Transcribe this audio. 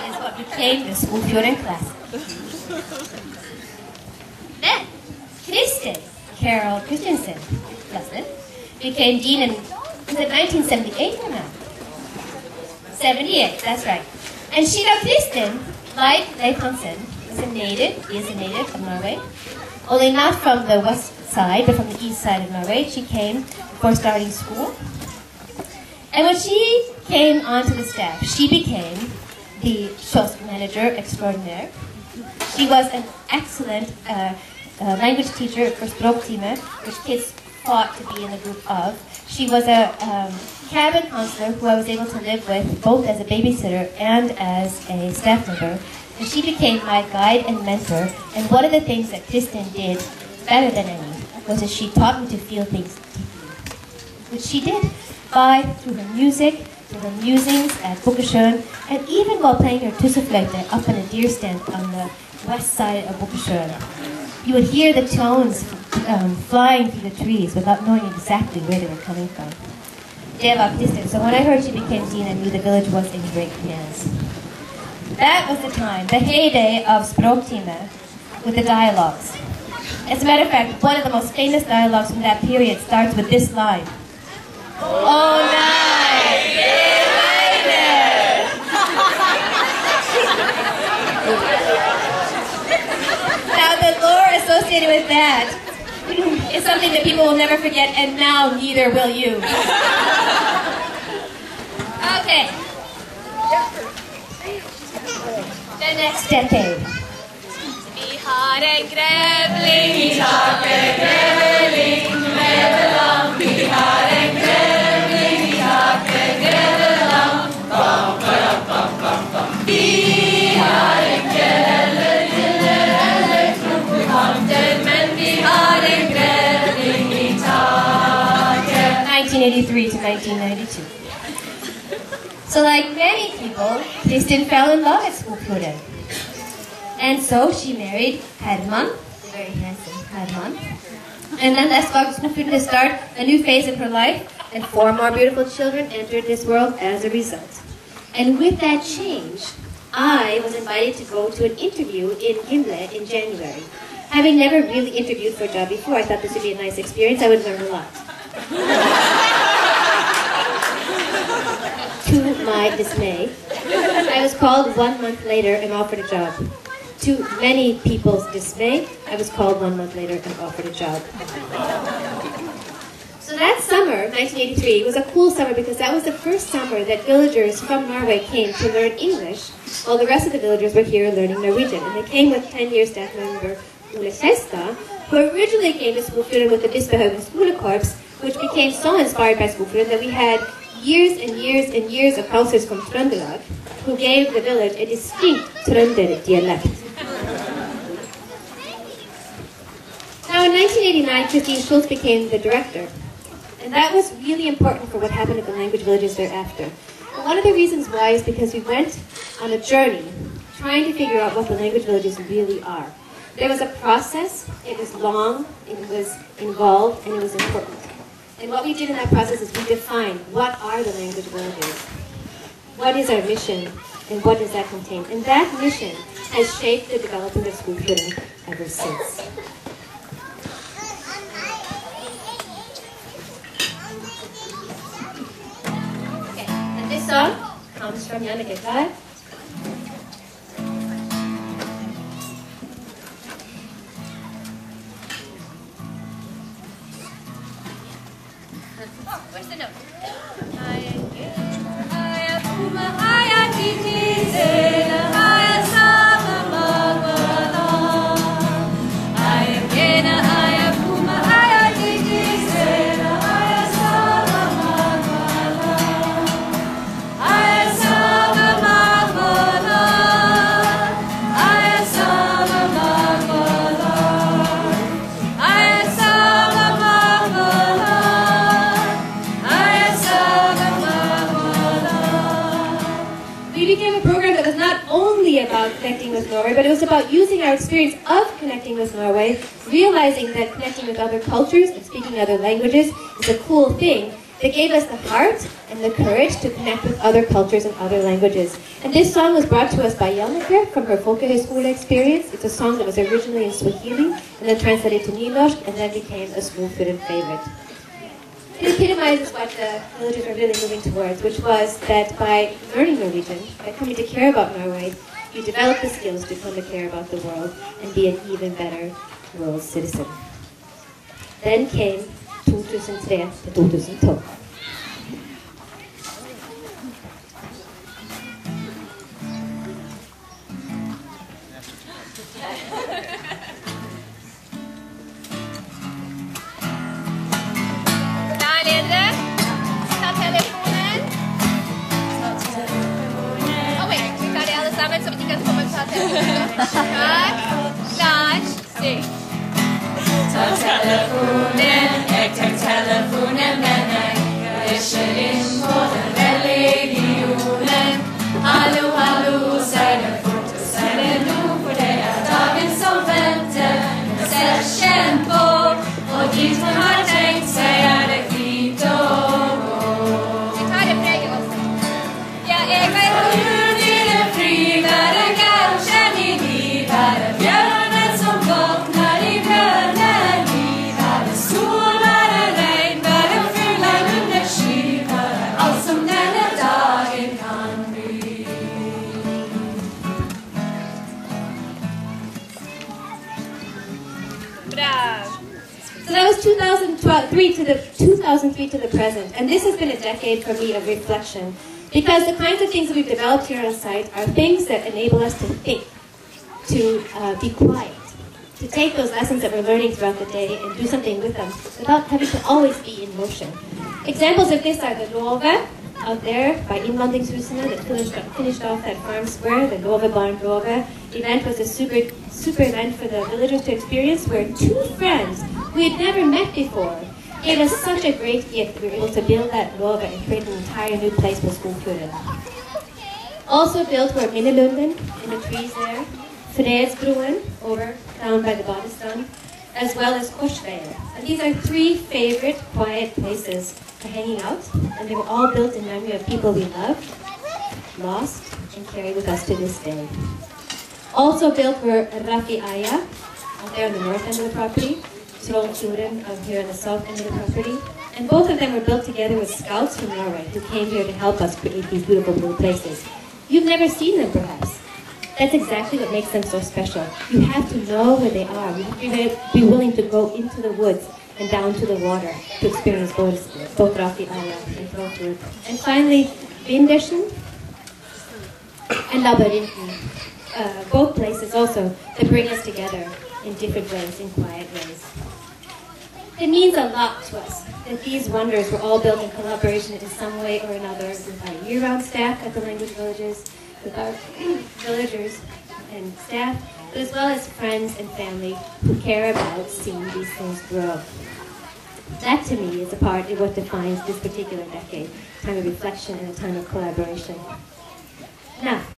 is what became the Skogfjorden class. Then, Kristen Carol Christensen, Justin, became dean in, was it 1978 or not? 78, that's right. And Sheila Kristen, like Leif Hansen, is a native of Norway, only not from the west side, but from the east side of Norway. She came before starting school. And when she came onto the staff, she became the kiosk manager extraordinaire. She was an excellent language teacher for Språktime, which kids fought to be in the group of. She was a cabin counselor who I was able to live with both as a babysitter and as a staff member. And she became my guide and mentor. And one of the things that Kristen did better than any was that she taught me to feel things deeply, which she did through her music, through her musings at Skogfjorden, and even while playing her tussefløyte up in a deer stand on the west side of Skogfjorden. You would hear the tones flying through the trees without knowing exactly where they were coming from. Det var Kristen. So when I heard she became dean, I knew the village was in great hands. That was the time, the heyday of Språktime with the dialogues. As a matter of fact, one of the most famous dialogues from that period starts with this line. Oh, nice! Now, the lore associated with that is something that people will never forget, and now neither will you. Okay. The next decade. Vi har en grävling i taket, grävling med lam. Vi har en grävling i taket, grävling. Bam, bam, bam, bam, bam. Vi har en grävling eller krokokanter, men vi har en grävling i taket. 1983 to 1992. So like many people, Kristen fell in love at Skogfjorden. And so she married Herman, the very handsome Herman. And then left Skogfjorden to start a new phase of her life, and 4 more beautiful children entered this world as a result. And with that change, I was invited to go to an interview in Gimle in January. Having never really interviewed for a job before, I thought this would be a nice experience. I would learn a lot. To my dismay, I was called 1 month later and offered a job. To many people's dismay, I was called 1 month later and offered a job. So that summer, 1983, was a cool summer because that was the first summer that villagers from Norway came to learn English, while the rest of the villagers were here learning Norwegian. And they came with 10-year staff member Ole Kjestad, who originally came to Skogfjorden with the Bispehaugen Skolekorps, which became so inspired by Skogfjorden that we had years and years and years of counselors from Trøndelag who gave the village a distinct Trønder-dialect. Now in 1989, Christine Schultz became the director. And that was really important for what happened at the language villages thereafter. And one of the reasons why is because we went on a journey trying to figure out what the language villages really are. There was a process, it was long, it was involved, and it was important. And what we did in that process is we defined what are the language villages, what is our mission, and what does that contain. And that mission has shaped the development of Skogfjorden ever since. Okay, and this song comes from Jannicke Tove. Where's the note? About connecting with Norway, but it was about using our experience of connecting with Norway, realizing that connecting with other cultures and speaking other languages is a cool thing, that gave us the heart and the courage to connect with other cultures and other languages. And this song was brought to us by Janneke from her Folkehögskola experience. It's a song that was originally in Swahili and then translated to Nynorsk and then became a Skogfjorden favorite. It epitomizes what the villagers were really moving towards, which was that by learning Norwegian, by coming to care about Norway, you develop the skills to come to care about the world and be an even better world citizen. Then came 2003 til 2012. Der nede. Ta telefonen. Wait, vi tar det alle sammen, så vi kan komme og ta telefonen. Klar, syng. Ta telefonen, jeg tar telefonen, men jeg går ikke inn på den religionen. Hallo, hallo, sier det fort og sier det nå, for det dagen som venter. Jeg ser kjent på, og dit man har tenkt seg det fint å gå. Vi tar det preget også. Ja, jeg vet Og jul i det fri, være kanskje i liv, være bjørnen som våkner i bjørnen liv, være sol, være regn, være full av undersky, være alt som denne dagen kan bli. bra. So that was 2003 to the present, and this has been a decade for me of reflection, because the kinds of things that we've developed here on site are things that enable us to think, to be quiet, to take those lessons that we're learning throughout the day and do something with them without having to always be in motion. Examples of this are the Tove out there by Innvandringshusene that finished off that farm square, the Tove Barn Tove. The event was a super event for the villagers to experience, where two friends we had never met before gave us such a great gift that we were able to build that Tove and create an entire new place for Skogfjorden. Also built were Minnelunden in the trees there, Fredsbroen over down by the Badestan, as well as Korsveier. And these are three favorite quiet places for hanging out, and they were all built in memory of people we loved, lost, and carry with us to this day. Also built were Rafi Aya, out there on the north end of the property, Skogfjorden out here on the south end of the property, and both of them were built together with scouts from Norway who came here to help us create these beautiful little places. You've never seen them, perhaps. That's exactly what makes them so special. You have to know where they are. You have to be willing to go into the woods and down to the water to experience both Rafi Aya and Skogfjorden. And finally, Vindersen and Labyrinten. Both places also that bring us together in different ways, in quiet ways. It means a lot to us that these wonders were all built in collaboration in some way or another with our year-round staff at the language villages, with our villagers and staff, but as well as friends and family who care about seeing these things grow. That to me is a part of what defines this particular decade, a time of reflection and a time of collaboration. Now,